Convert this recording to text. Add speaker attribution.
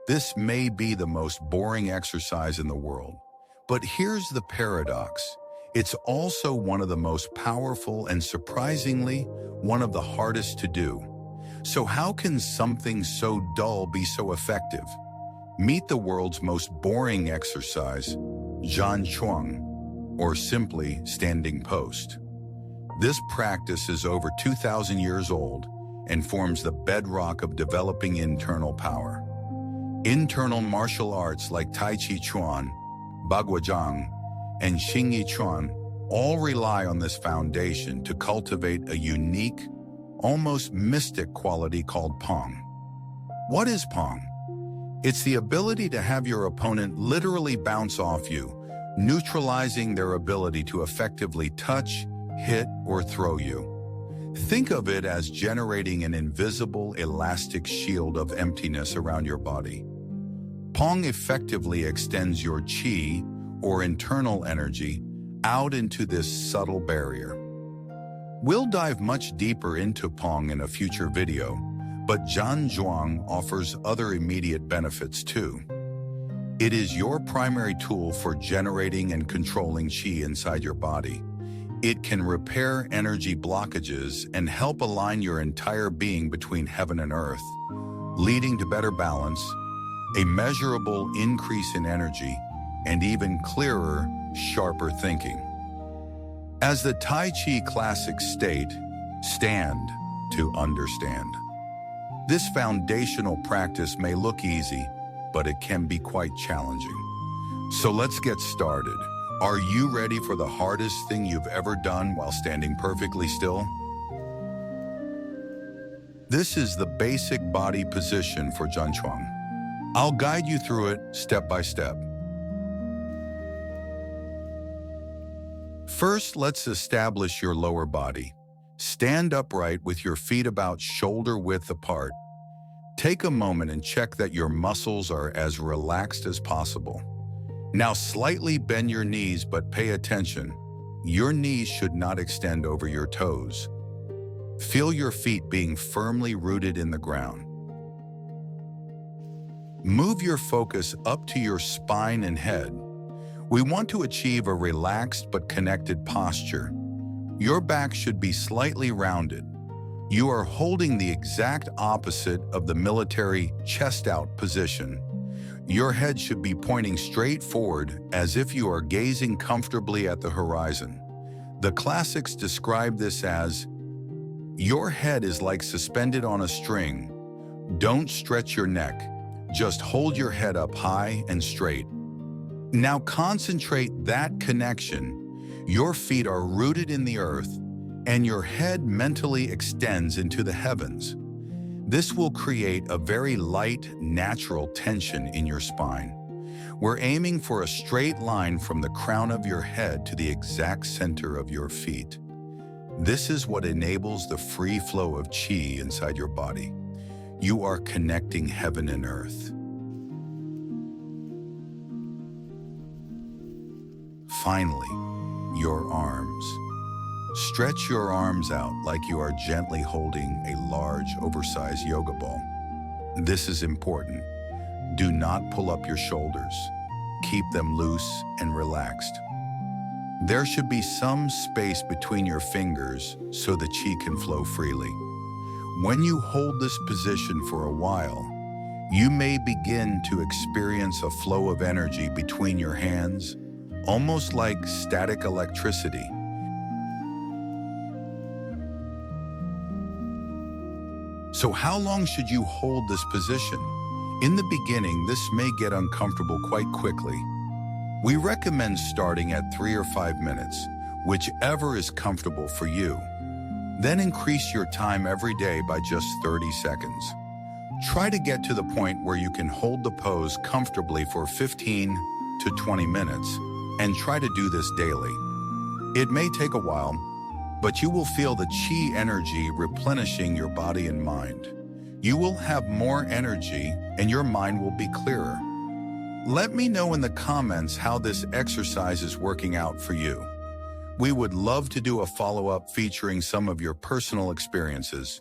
Speaker 1: This may be the most boring exercise in the world, but here's the paradox. It's also one of the most powerful and surprisingly, one of the hardest to do. So how can something so dull be so effective? Meet the world's most boring exercise, Zhan Zhuang, or simply standing post. This practice is over 2,000 years old and forms the bedrock of developing internal power. Internal martial arts like Tai Chi Chuan, Baguazhang, and Xingyi Chuan all rely on this foundation to cultivate a unique, almost mystic quality called Peng. What is Peng? It's the ability to have your opponent literally bounce off you, neutralizing their ability to effectively touch, hit, or throw you. Think of it as generating an invisible, elastic shield of emptiness around your body. Peng effectively extends your qi, or internal energy, out into this subtle barrier. We'll dive much deeper into Peng in a future video, but Zhan Zhuang offers other immediate benefits too. It is your primary tool for generating and controlling qi inside your body. It can repair energy blockages and help align your entire being between heaven and earth, leading to better balance, a measurable increase in energy, and even clearer, sharper thinking. As the Tai Chi classics state, stand to understand. This foundational practice may look easy, but it can be quite challenging. So let's get started. Are you ready for the hardest thing you've ever done while standing perfectly still? This is the basic body position for Zhan Zhuang. I'll guide you through it step by step. First, let's establish your lower body. Stand upright with your feet about shoulder width apart. Take a moment and check that your muscles are as relaxed as possible. Now slightly bend your knees, but pay attention. Your knees should not extend over your toes. Feel your feet being firmly rooted in the ground. Move your focus up to your spine and head. We want to achieve a relaxed but connected posture. Your back should be slightly rounded. You are holding the exact opposite of the military chest-out position. Your head should be pointing straight forward as if you are gazing comfortably at the horizon. The classics describe this as, your head is like suspended on a string. Don't stretch your neck. Just hold your head up high and straight. Now concentrate that connection. Your feet are rooted in the earth, and your head mentally extends into the heavens. This will create a very light, natural tension in your spine. We're aiming for a straight line from the crown of your head to the exact center of your feet. This is what enables the free flow of qi inside your body. You are connecting heaven and earth. Finally, your arms. Stretch your arms out like you are gently holding a large, oversized yoga ball. This is important. Do not pull up your shoulders. Keep them loose and relaxed. There should be some space between your fingers so the qi can flow freely. When you hold this position for a while, you may begin to experience a flow of energy between your hands, almost like static electricity. So how long should you hold this position? In the beginning, this may get uncomfortable quite quickly. We recommend starting at 3 or 5 minutes, whichever is comfortable for you. Then increase your time every day by just 30 seconds. Try to get to the point where you can hold the pose comfortably for 15 to 20 minutes, and try to do this daily. It may take a while, but you will feel the qi energy replenishing your body and mind. You will have more energy and your mind will be clearer. Let me know in the comments how this exercise is working out for you. We would love to do a follow-up featuring some of your personal experiences.